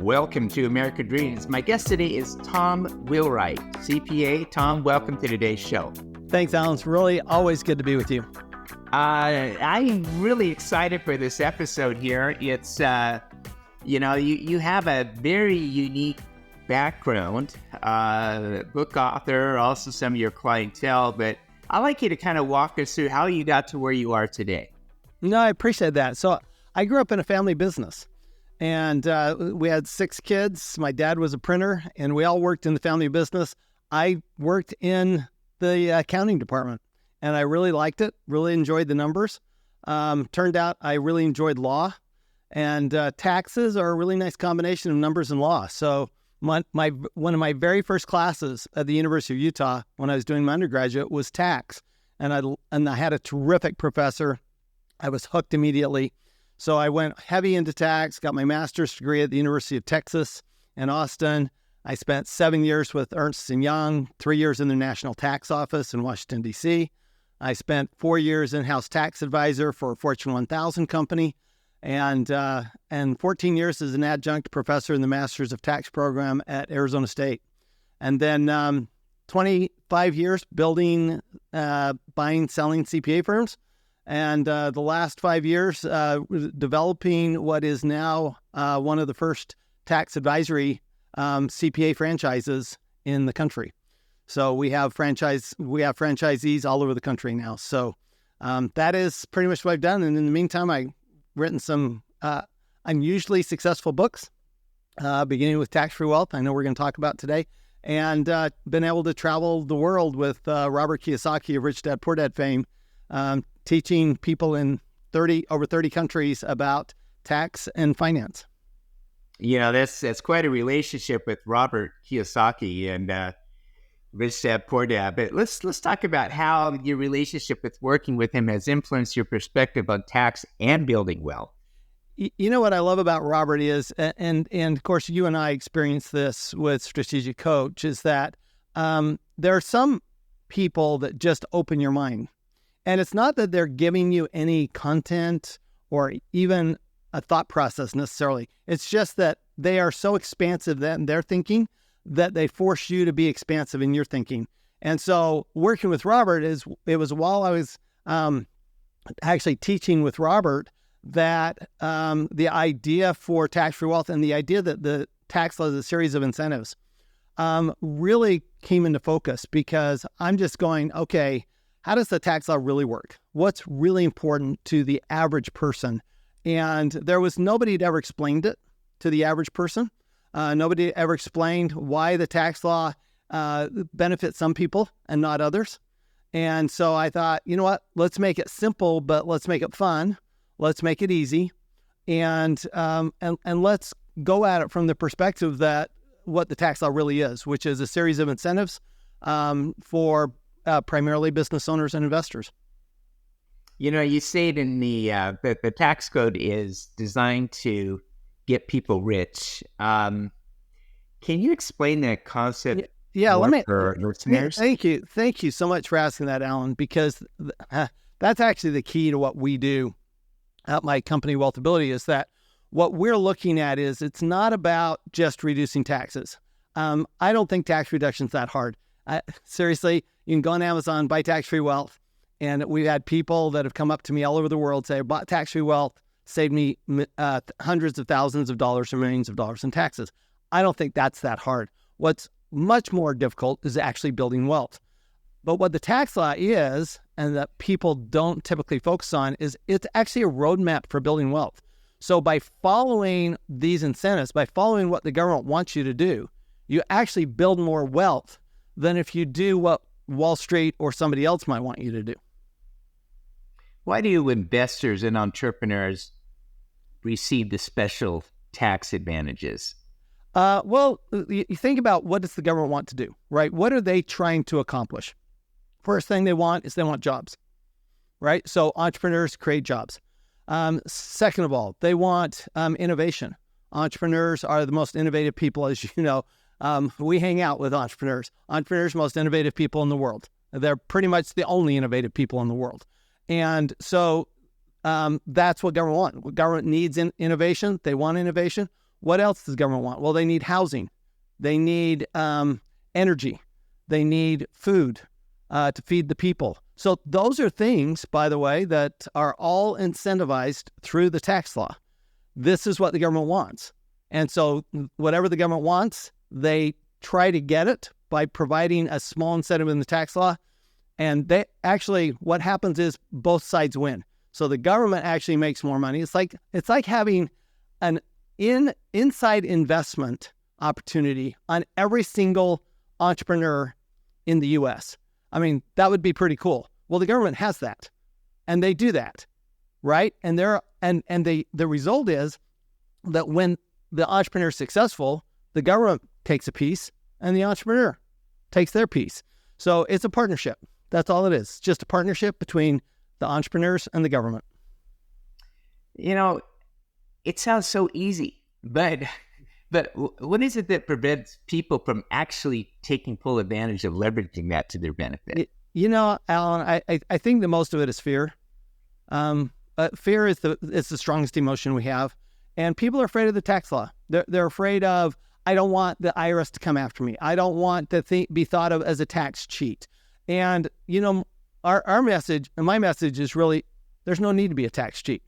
Welcome to American Dreams. My guest today is Tom Wheelwright, CPA. Tom, welcome to today's show. Thanks, Alan. It's really always good to be with you. I'm really excited for this episode here. It's, you have a very unique background, book author, also some of your clientele, but I'd like you to kind of walk us through how you got to where you are today. No, I appreciate that. So I grew up in a family business. And we had 6 kids. My dad was a printer, and we all worked in the family business. I worked in the accounting department, and I really liked it, really enjoyed the numbers. Turned out I really enjoyed law, and taxes are a really nice combination of numbers and law. So one of my very first classes at the University of Utah when I was doing my undergraduate was tax. And I had a terrific professor. I was hooked immediately. So I went heavy into tax, got my master's degree at the University of Texas in Austin. I spent 7 years with Ernst and Young, 3 years in the National Tax Office in Washington, D.C. I spent 4 years in-house tax advisor for a Fortune 1000 company, and 14 years as an adjunct professor in the Masters of Tax program at Arizona State. And then 25 years building, buying, selling CPA firms. And the last 5 years developing what is now one of the first tax advisory CPA franchises in the country. So we have franchisees all over the country now. So that is pretty much what I've done. And in the meantime, I've written some unusually successful books, beginning with Tax-Free Wealth, I know we're going to talk about today, and been able to travel the world with Robert Kiyosaki of Rich Dad Poor Dad fame, teaching people in over 30 countries about tax and finance. You know, that's quite a relationship with Robert Kiyosaki and Rich Dad Poor Dad. But let's talk about how your relationship with working with him has influenced your perspective on tax and building wealth. You know what I love about Robert is, and of course you and I experience this with Strategic Coach, is that there are some people that just open your mind. And it's not that they're giving you any content or even a thought process necessarily. It's just that they are so expansive in their thinking that they force you to be expansive in your thinking. And so working with Robert, it was while I was actually teaching with Robert that the idea for tax-free wealth and the idea that the tax law is a series of incentives really came into focus, because I'm just going, okay, how does the tax law really work? What's really important to the average person? And there was nobody had ever explained it to the average person. Nobody ever explained why the tax law benefits some people and not others. And so I thought, you know what? Let's make it simple, but let's make it fun. Let's make it easy, and let's go at it from the perspective that what the tax law really is, which is a series of incentives for primarily business owners and investors. You know, you say it in the tax code is designed to get people rich. Can you explain that concept? Yeah, let me. Listeners? Thank you so much for asking that, Alan, because that's actually the key to what we do at my company, Wealthability, is that what we're looking at is it's not about just reducing taxes. I don't think tax reduction is that hard. Seriously, you can go on Amazon, buy Tax-Free Wealth. And we've had people that have come up to me all over the world say, I bought Tax-Free Wealth, saved me hundreds of thousands of dollars or millions of dollars in taxes. I don't think that's that hard. What's much more difficult is actually building wealth. But what the tax law is, and that people don't typically focus on, is it's actually a roadmap for building wealth. So by following these incentives, by following what the government wants you to do, you actually build more wealth than if you do what Wall Street or somebody else might want you to do. Why do investors and entrepreneurs receive the special tax advantages? Well, you think about, what does the government want to do, right? What are they trying to accomplish? First thing they want is they want jobs, right? So entrepreneurs create jobs. Second of all, they want innovation. Entrepreneurs are the most innovative people, as you know. We hang out with entrepreneurs. Entrepreneurs are the most innovative people in the world. They're pretty much the only innovative people in the world. And so that's what government wants. Government needs innovation. They want innovation. What else does government want? Well, they need housing. They need energy. They need food to feed the people. So those are things, by the way, that are all incentivized through the tax law. This is what the government wants. And so whatever the government wants, they try to get it by providing a small incentive in the tax law. And they actually, what happens is both sides win. So the government actually makes more money. It's like having an inside investment opportunity on every single entrepreneur in the U.S. I mean, that would be pretty cool. Well, the government has that, and they do that, right? And the result is that when the entrepreneur is successful, the government takes a piece, and the entrepreneur takes their piece. So it's a partnership. That's all it is. It's just a partnership between the entrepreneurs and the government. You know, it sounds so easy, but what is it that prevents people from actually taking full advantage of leveraging that to their benefit? You know, Alan, I think that most of it is fear. Fear is the strongest emotion we have, and people are afraid of the tax law. They're afraid of, I don't want the IRS to come after me. I don't want to be thought of as a tax cheat. And you know, our message, and my message is really, there's no need to be a tax cheat.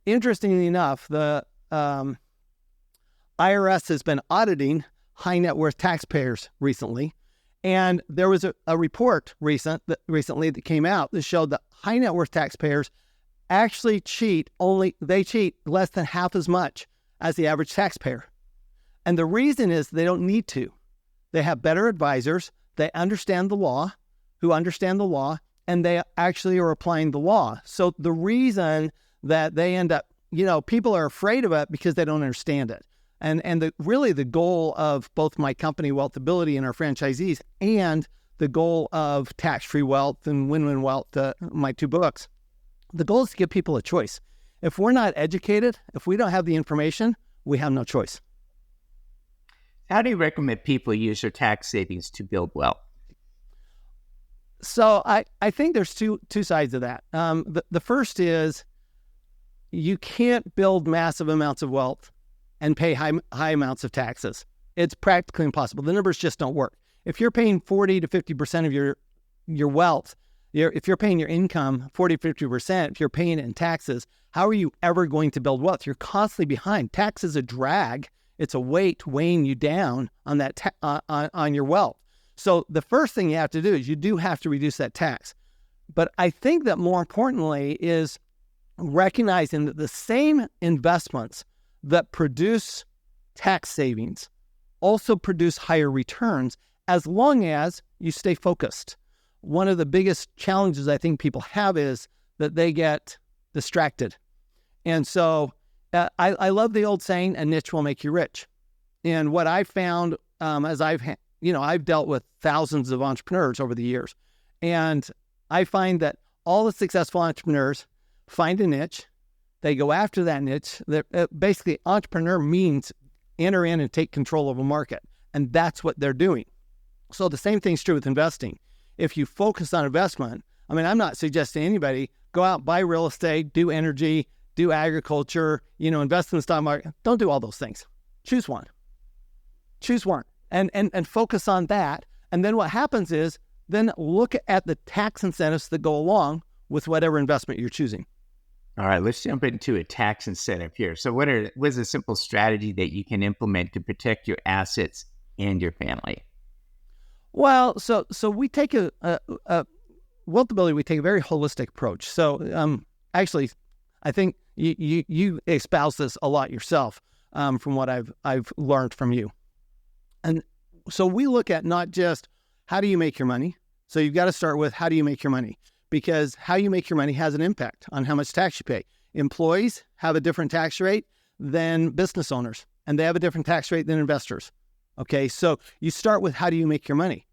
Interestingly enough, the IRS has been auditing high net worth taxpayers recently, and there was a report recently that came out that showed that high net worth taxpayers actually cheat less than half as much as the average taxpayer. And the reason is they don't need to. They have better advisors. They understand the law, and they actually are applying the law. So the reason that they end up, you know, people are afraid of it because they don't understand it. And really the goal of both my company, Wealthability, and our franchisees, and the goal of Tax-Free Wealth and Win-Win Wealth, my two books, the goal is to give people a choice. If we're not educated, if we don't have the information, we have no choice. How do you recommend people use their tax savings to build wealth? So I think there's two sides of that. The first is you can't build massive amounts of wealth and pay high amounts of taxes. It's practically impossible. The numbers just don't work. If you're paying 40 to 50% of your wealth, if you're paying your income 40, 50%, if you're paying it in taxes, how are you ever going to build wealth? You're constantly behind. Tax is a drag. It's a weight weighing you down on that on your wealth. So the first thing you have to do is you do have to reduce that tax. But I think that more importantly is recognizing that the same investments that produce tax savings also produce higher returns as long as you stay focused. One of the biggest challenges I think people have is that they get distracted. And so I love the old saying, a niche will make you rich. And what I found as I've dealt with thousands of entrepreneurs over the years, and I find that all the successful entrepreneurs find a niche. They go after that niche. Basically, entrepreneur means enter in and take control of a market. And that's what they're doing. So the same thing's true with investing. If you focus on investment, I mean, I'm not suggesting anybody go out, buy real estate, do energy, do agriculture, invest in the stock market. Don't do all those things. Choose one. And focus on that. And then what happens is then look at the tax incentives that go along with whatever investment you're choosing. All right, let's jump into a tax incentive here. So what is a simple strategy that you can implement to protect your assets and your family? Well, so we take Wealthability, we take a very holistic approach. So actually, I think you espouse this a lot yourself from what I've learned from you. And so we look at not just how do you make your money. So you've got to start with how do you make your money? Because how you make your money has an impact on how much tax you pay. Employees have a different tax rate than business owners, and they have a different tax rate than investors. Okay, so you start with how do you make your money?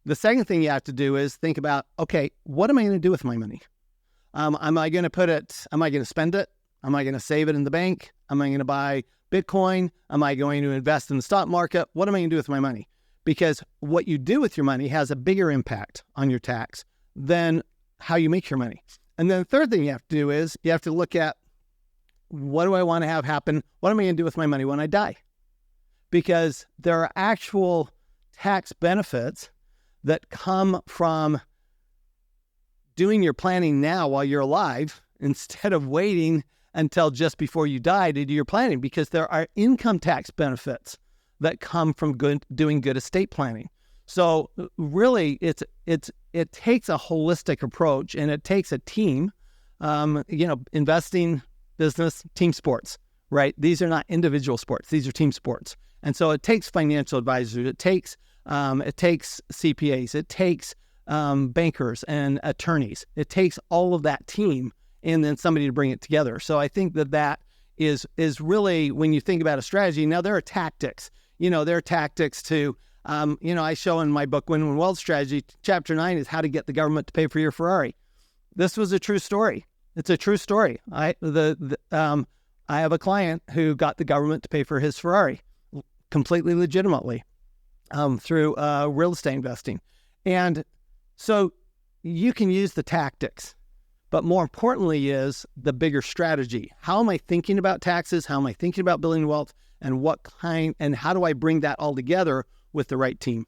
The second thing you have to do is think about, okay, what am I going to do with my money? Am I going to spend it? Am I going to save it in the bank? Am I going to buy Bitcoin? Am I going to invest in the stock market? What am I going to do with my money? Because what you do with your money has a bigger impact on your tax than how you make your money. And then the third thing you have to do is you have to look at what do I want to have happen? What am I going to do with my money when I die? Because there are actual tax benefits that come from doing your planning now while you're alive instead of waiting until just before you die to do your planning, because there are income tax benefits that come from doing good estate planning. So really, it takes a holistic approach, and it takes a team. Investing, business, team sports, right? These are not individual sports; these are team sports. And so it takes financial advisors, it takes CPAs, it takes bankers and attorneys. It takes all of that team and then somebody to bring it together. So I think that is really, when you think about a strategy. Now there are tactics. There are tactics to. I show in my book, Win-Win Wealth Strategy, Chapter 9 is how to get the government to pay for your Ferrari. This was a true story. It's a true story. I have a client who got the government to pay for his Ferrari completely legitimately through real estate investing. And so you can use the tactics, but more importantly is the bigger strategy. How am I thinking about taxes? How am I thinking about building wealth? And how do I bring that all together with the right team?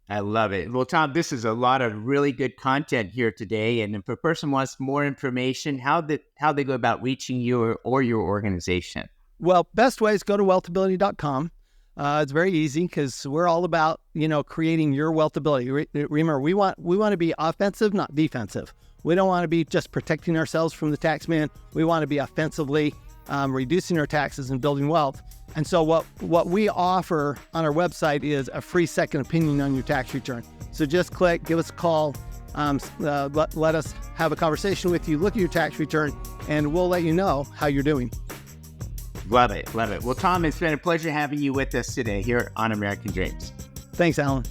I love it. Well, Tom, this is a lot of really good content here today. And if a person wants more information, how they go about reaching you or your organization? Well, best way is go to wealthability.com. It's very easy because we're all about, creating your wealthability. Remember, we want to be offensive, not defensive. We don't want to be just protecting ourselves from the tax man. We want to be offensively reducing our taxes and building wealth. And so what we offer on our website is a free second opinion on your tax return. So just click, give us a call, let us have a conversation with you, look at your tax return, and we'll let you know how you're doing. Love it. Well, Tom, it's been a pleasure having you with us today here on American Dreams. Thanks, Alan.